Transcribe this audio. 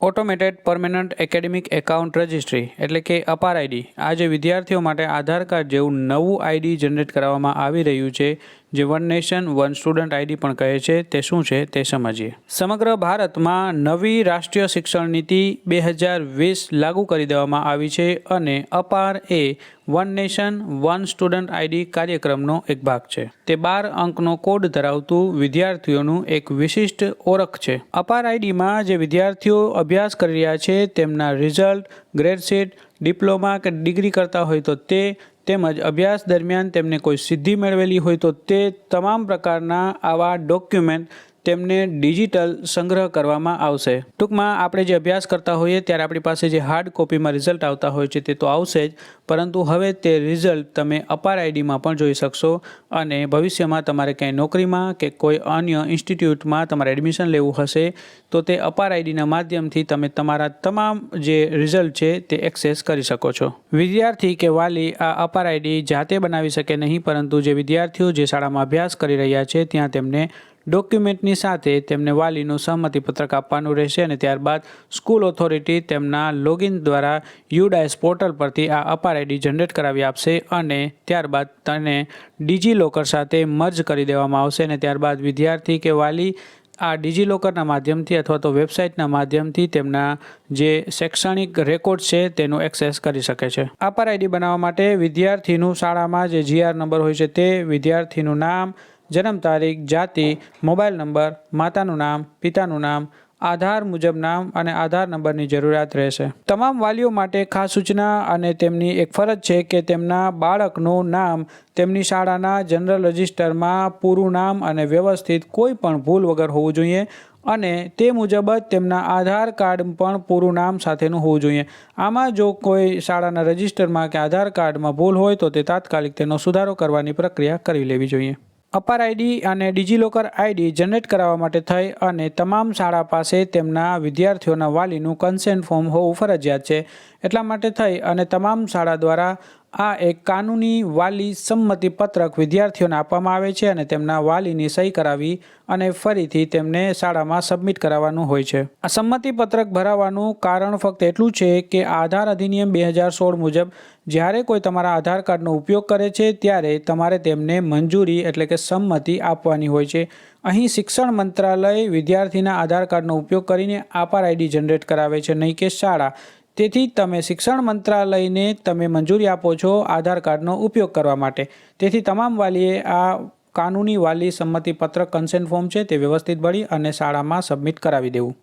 Automated permanent academic account registry એટલે કે અપાર આઈડી આજે વિદ્યાર્થીઓ માટે આધાર કાર્ડ જેવું નવું આઈડી જનરેટ કરવામાં આવી રહ્યું છે, જે one nation one student ID પણ કહે છે. તે શું છે તે સમજીએ. સમગ્ર ભારતમાં નવી રાષ્ટ્રીય શિક્ષણ નીતિ 2020 લાગુ કરી દેવામાં આવી છે અને અપાર એ one nation one student ID કાર્યક્રમનો એક ભાગ છે. તે 12 અંકનો કોડ ધરાવતું વિદ્યાર્થીઓનું એક વિશિષ્ટ ઓળખ છે. અપાર આઈડીમાં જે વિદ્યાર્થીઓ અભ્યાસ કરી રહ્યા છે તેમના રિઝલ્ટ, ગ્રેડશીટ, ડિપ્લોમા કે ડિગ્રી કરતા હોય તો તે, તેમજ અભ્યાસ દરમિયાન તેમને કોઈ સિદ્ધિ મેળવેલી હોય તો તે તમામ પ્રકારના આવા ડોક્યુમેન્ટ તેમને ડિજિટલ સંગ્રહ કરવામાં આવશે. ટૂંકમાં આપણે જે અભ્યાસ કરતા હોઈએ ત્યારે આપણી પાસે જે હાર્ડ કોપીમાં રિઝલ્ટ આવતા હોય છે તે તો આવશે જ, પરંતુ હવે તે રિઝલ્ટ તમે અપાર આઈડીમાં પણ જોઈ શકશો અને ભવિષ્યમાં તમારે ક્યાંય નોકરીમાં કે કોઈ અન્ય ઇન્સ્ટિટ્યૂટમાં તમારે એડમિશન લેવું હશે તો તે અપાર આઈડીના માધ્યમથી તમે તમારા તમામ જે રિઝલ્ટ છે તે એક્સેસ કરી શકો છો. વિદ્યાર્થી કે વાલી આ અપાર આઈડી જાતે બનાવી શકે નહીં, પરંતુ જે વિદ્યાર્થીઓ જે શાળામાં અભ્યાસ કરી રહ્યા છે ત્યાં તેમને ડોક્યુમેન્ટની સાથે તેમને વાલીનું સહમતિપત્રક આપવાનું રહેશે અને ત્યારબાદ સ્કૂલ ઓથોરિટી તેમના લોગિન દ્વારા યુડાયસ પોર્ટલ પરથી આ અપાર આઈડી જનરેટ કરાવી આપશે અને ત્યારબાદ તેને ડિજીલોકર સાથે મર્જ કરી દેવામાં આવશે અને ત્યારબાદ વિદ્યાર્થી કે વાલી આ ડિજીલોકરના માધ્યમથી અથવા તો વેબસાઇટના માધ્યમથી તેમના જે શૈક્ષણિક રેકોર્ડ છે તેનું એક્સેસ કરી શકે છે. અપાર આઈડી બનાવવા માટે વિદ્યાર્થીનું શાળામાં જે GR નંબર હોય છે તે, વિદ્યાર્થીનું નામ, જન્મ તારીખ, જાતિ, મોબાઈલ નંબર, માતાનું નામ, પિતાનું નામ, આધાર મુજબ નામ અને આધાર નંબરની જરૂરિયાત રહેશે. તમામ વાલીઓ માટે ખાસ સૂચના અને તેમની એક ફરજ છે કે તેમના બાળકનું નામ તેમની શાળાના જનરલ રજિસ્ટરમાં પૂરું નામ અને વ્યવસ્થિત કોઈ પણ ભૂલ વગર હોવું જોઈએ અને તે મુજબ જ તેમના આધાર કાર્ડ પણ પૂરું નામ સાથેનું હોવું જોઈએ. આમાં જો કોઈ શાળાના રજિસ્ટરમાં કે આધાર કાર્ડમાં ભૂલ હોય તો તે તાત્કાલિક તેનો સુધારો કરવાની પ્રક્રિયા કરી લેવી જોઈએ. અપાર આઈડી અને ડિજીલોકર આઈડી જનરેટ કરાવવા માટે થઈ અને તમામ શાળા પાસે તેમના વિદ્યાર્થીઓના વાલીનું કન્સેન્ટ ફોર્મ હોવું ફરજિયાત છે. એટલા માટે થઈ અને તમામ શાળા દ્વારા આ એક કાનૂની વાલી સંમતિ પત્રક વિદ્યાર્થીઓને આપવામાં આવે છે અને તેમના વાલીની સહી કરાવી અને ફરીથી તેમને શાળામાં સબમિટ કરાવવાનું હોય છે. આ સંમતિ પત્રક ભરાવવાનું કારણ ફક્ત એટલું છે કે આધાર અધિનિયમ 2016 મુજબ જ્યારે કોઈ તમારા આધાર કાર્ડનો ઉપયોગ કરે છે ત્યારે તમારે તેમને મંજૂરી એટલે કે સંમતિ આપવાની હોય છે. અહીં શિક્ષણ મંત્રાલય વિદ્યાર્થીના આધાર કાર્ડનો ઉપયોગ કરીને અપાર આઈડી જનરેટ કરાવે છે, નહીં કે શાળા. તેથી તમે શિક્ષણ મંત્રાલયને તમે મંજૂરી આપો છો આધાર કાર્ડનો ઉપયોગ કરવા માટે. તેથી તમામ વાલીએ આ કાનૂની વાલી સંમતિ પત્રક કન્સેન્ટ ફોર્મ છે તે વ્યવસ્થિત ભરી અને શાળામાં સબમિટ કરાવી દેવું.